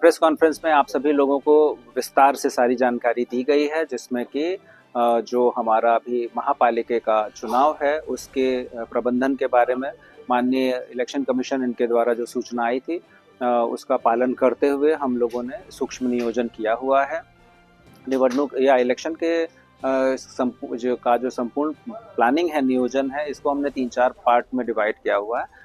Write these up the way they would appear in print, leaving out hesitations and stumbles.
Press conference में आप सभी लोगों को विस्तार से सारी जानकारी दी गई है, जिसमें कि जो हमारा अभी महापालिका का चुनाव है उसके प्रबंधन के बारे में माननीय इलेक्शन कमीशन इनके द्वारा जो सूचना आई थी उसका पालन करते हुए हम लोगों ने सूक्ष्म नियोजन किया हुआ है। निवडणूक या इलेक्शन के जो संपूर्ण प्लानिंग है, नियोजन है, इसको हमने 3-4 पार्ट में डिवाइड किया हुआ है।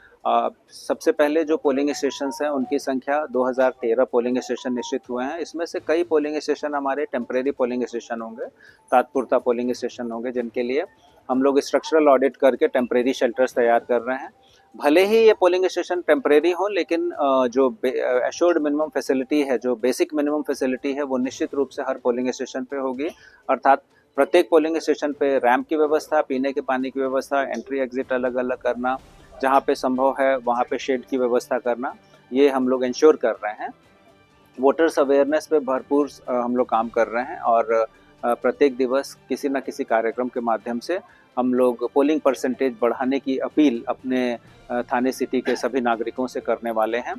सबसे पहले जो पोलिंग स्टेशंस हैं उनकी संख्या 2013 पोलिंग स्टेशन निश्चित हुए हैं। इसमें से कई पोलिंग स्टेशन हमारे टेम्परेरी पोलिंग स्टेशन होंगे, तात्पुरता पोलिंग स्टेशन होंगे, जिनके लिए हम लोग स्ट्रक्चरल ऑडिट करके टेम्परेरी शेल्टर्स तैयार कर रहे हैं। भले ही ये पोलिंग स्टेशन टेम्परेरी हो, लेकिन जो एश्योर्ड मिनिमम फैसिलिटी है, जो बेसिक मिनिमम फैसिलिटी है, वो निश्चित रूप से हर पोलिंग स्टेशन पे होगी। अर्थात प्रत्येक पोलिंग स्टेशन पे रैंप की व्यवस्था, पीने के पानी की व्यवस्था, एंट्री एग्जिट अलग अलग करना, जहाँ पे संभव है वहाँ पे शेड की व्यवस्था करना, ये हम लोग इंश्योर कर रहे हैं। वोटर्स अवेयरनेस पे भरपूर हम लोग काम कर रहे हैं और प्रत्येक दिवस किसी न किसी कार्यक्रम के माध्यम से हम लोग पोलिंग परसेंटेज बढ़ाने की अपील अपने थाने सिटी के सभी नागरिकों से करने वाले हैं।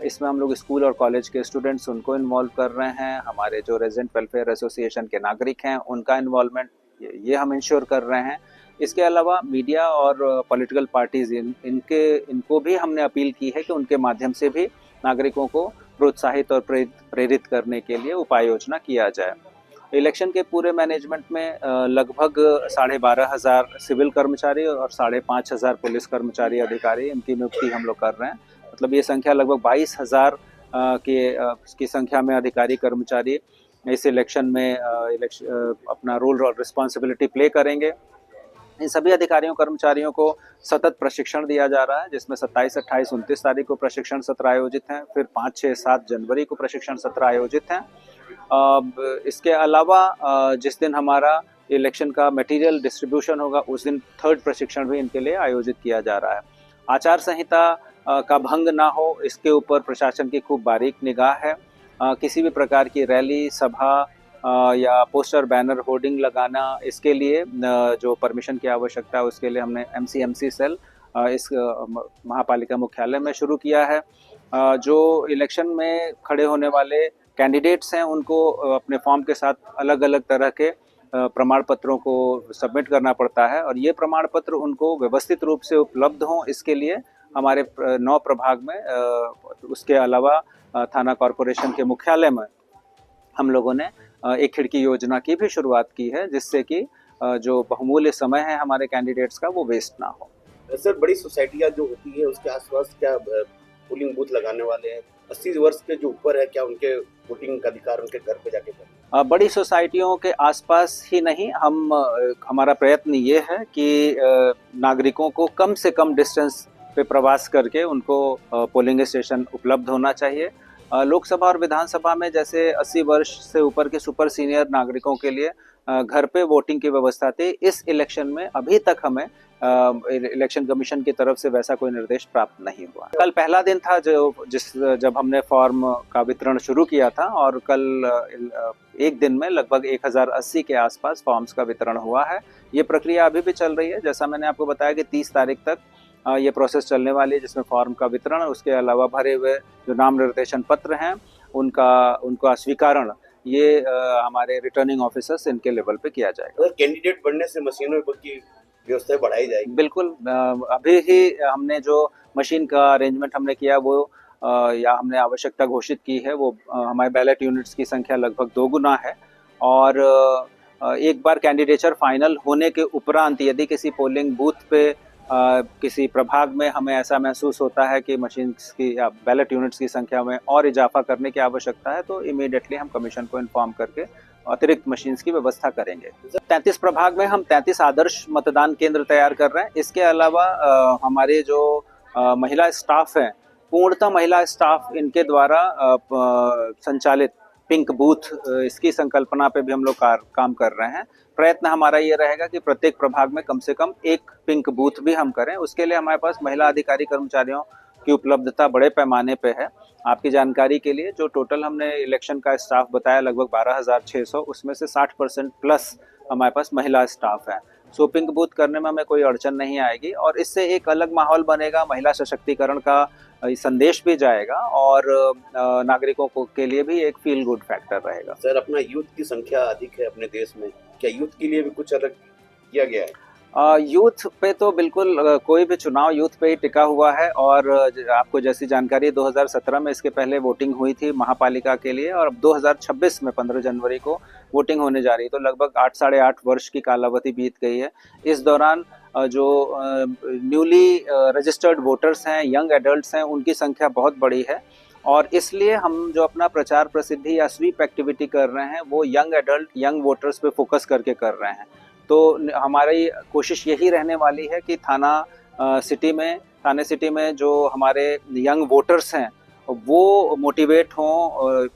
इसमें हम लोग स्कूल और कॉलेज के स्टूडेंट्स उनको इन्वॉल्व कर रहे हैं, हमारे जो रेजिडेंट वेलफेयर एसोसिएशन के नागरिक हैं उनका इन्वॉल्वमेंट ये हम इंश्योर कर रहे हैं। इसके अलावा मीडिया और पॉलिटिकल पार्टीज इनको भी हमने अपील की है कि उनके माध्यम से भी नागरिकों को प्रोत्साहित और प्रेरित करने के लिए उपाय योजना किया जाए। इलेक्शन के पूरे मैनेजमेंट में लगभग 12,500 सिविल कर्मचारी और 5,500 पुलिस कर्मचारी अधिकारी इनकी नियुक्ति हम लोग कर रहे हैं। मतलब ये संख्या लगभग 22,000 की संख्या में अधिकारी कर्मचारी इस इलेक्शन में अपना रोल और रिस्पॉन्सिबिलिटी प्ले करेंगे। इन सभी अधिकारियों कर्मचारियों को सतत प्रशिक्षण दिया जा रहा है, जिसमें 27, 28, 29 तारीख को प्रशिक्षण सत्र आयोजित हैं, फिर 5, 6, 7 जनवरी को प्रशिक्षण सत्र आयोजित हैं। इसके अलावा जिस दिन हमारा इलेक्शन का मटेरियल डिस्ट्रीब्यूशन होगा उस दिन 3rd प्रशिक्षण भी इनके लिए आयोजित किया जा रहा है। आचार संहिता का भंग ना हो, इसके ऊपर प्रशासन की खूब बारीक निगाह है। किसी भी प्रकार की रैली, सभा या पोस्टर, बैनर, होर्डिंग लगाना, इसके लिए जो परमिशन की आवश्यकता है उसके लिए हमने MCMC सेल इस महापालिका मुख्यालय में शुरू किया है। जो इलेक्शन में खड़े होने वाले कैंडिडेट्स हैं उनको अपने फॉर्म के साथ अलग अलग तरह के प्रमाण पत्रों को सबमिट करना पड़ता है और ये प्रमाण पत्र उनको व्यवस्थित रूप से उपलब्ध हों, इसके लिए हमारे 9 प्रभाग में उसके अलावा थाना कॉरपोरेशन के मुख्यालय में हम लोगों ने एक खिड़की योजना की भी शुरुआत की है, जिससे कि जो बहुमूल्य समय है हमारे कैंडिडेट्स का वो वेस्ट ना हो। सर, बड़ी सोसाइटियाँ जो होती है उसके आसपास क्या पोलिंग बूथ लगाने वाले हैं 80 वर्ष के जो ऊपर है, क्या उनके वोटिंग का अधिकार उनके घर पे जाके करें? बड़ी सोसाइटियों के आसपास ही नहीं, हमारा प्रयत्न ये है कि नागरिकों को कम से कम डिस्टेंस पे प्रवास करके उनको पोलिंग स्टेशन उपलब्ध होना चाहिए। लोकसभा और विधानसभा में जैसे 80 वर्ष से ऊपर के सुपर सीनियर नागरिकों के लिए घर पे वोटिंग की व्यवस्था थी, इस इलेक्शन में अभी तक हमें इलेक्शन कमीशन की तरफ से वैसा कोई निर्देश प्राप्त नहीं हुआ। कल पहला दिन था जब हमने फॉर्म का वितरण शुरू किया था और कल एक दिन में लगभग 1080 के आसपास फॉर्म्स का वितरण हुआ है। ये प्रक्रिया अभी भी चल रही है। जैसा मैंने आपको बताया कि 30 तारीख तक ये प्रोसेस चलने वाली है, जिसमें फॉर्म का वितरण, उसके अलावा भरे हुए जो नाम निर्देशन पत्र हैं उनका स्वीकरण ये हमारे रिटर्निंग ऑफिसर्स इनके लेवल पे किया जाएगा। कैंडिडेट बढ़ने से मशीनों की व्यवस्था बढ़ाई जाएगी? बिल्कुल, अभी ही हमने जो मशीन का अरेंजमेंट हमने किया वो या हमने आवश्यकता घोषित की है, वो हमारे बैलेट यूनिट्स की संख्या लगभग 2 गुना है और एक बार कैंडिडेचर फाइनल होने के उपरांत यदि किसी पोलिंग बूथ पे किसी प्रभाग में हमें ऐसा महसूस होता है कि मशीन्स की या बैलेट यूनिट्स की संख्या में और इजाफा करने की आवश्यकता है, तो इमीडिएटली हम कमीशन को इन्फॉर्म करके अतिरिक्त मशीन्स की व्यवस्था करेंगे। 33 प्रभाग में हम 33 आदर्श मतदान केंद्र तैयार कर रहे हैं। इसके अलावा हमारे जो महिला स्टाफ हैं, पूर्णतः महिला स्टाफ, इनके द्वारा संचालित पिंक बूथ, इसकी संकल्पना पे भी हम लोग काम कर रहे हैं। प्रयत्न हमारा ये रहेगा कि प्रत्येक प्रभाग में कम से कम एक पिंक बूथ भी हम करें। उसके लिए हमारे पास महिला अधिकारी कर्मचारियों की उपलब्धता बड़े पैमाने पे है। आपकी जानकारी के लिए जो टोटल हमने इलेक्शन का स्टाफ बताया लगभग 12,600, उसमें से 60% प्लस हमारे पास महिला स्टाफ है। पिंक बूथ करने में हमें कोई अड़चन नहीं आएगी और इससे एक अलग माहौल बनेगा, महिला सशक्तिकरण का संदेश भी जाएगा और नागरिकों को के लिए भी एक फील गुड फैक्टर रहेगा। सर, अपना यूथ की संख्या अधिक है अपने देश में, क्या यूथ के लिए भी कुछ अलग किया गया है? यूथ पे तो बिल्कुल कोई भी चुनाव यूथ पे ही टिका हुआ है और आपको जैसी जानकारी 2017 में इसके पहले वोटिंग हुई थी महापालिका के लिए और अब 2026 में 15 जनवरी को वोटिंग होने जा रही है, तो लगभग 8 साढ़े 8 वर्ष की कालावधि बीत गई है। इस दौरान जो न्यूली रजिस्टर्ड वोटर्स हैं, यंग एडल्ट्स हैं, उनकी संख्या बहुत बड़ी है और इसलिए हम जो अपना प्रचार प्रसिद्धि या स्वीप एक्टिविटी कर रहे हैं वो यंग एडल्ट, यंग वोटर्स पे फोकस करके कर रहे हैं। तो हमारी कोशिश यही रहने वाली है कि थाने सिटी में जो हमारे यंग वोटर्स हैं वो मोटिवेट हों और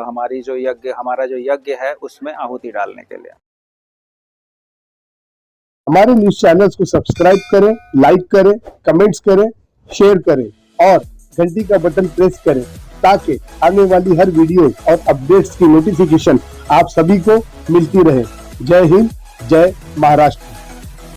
हमारा जो यज्ञ है उसमें आहुति डालने के लिए। हमारे न्यूज चैनल्स को सब्सक्राइब करें, लाइक करें, कमेंट्स करें, शेयर करें और घंटी का बटन प्रेस करें ताकि आने वाली हर वीडियो और अपडेट्स की नोटिफिकेशन आप सभी को मिलती रहे। जय हिंद, जय महाराष्ट्र।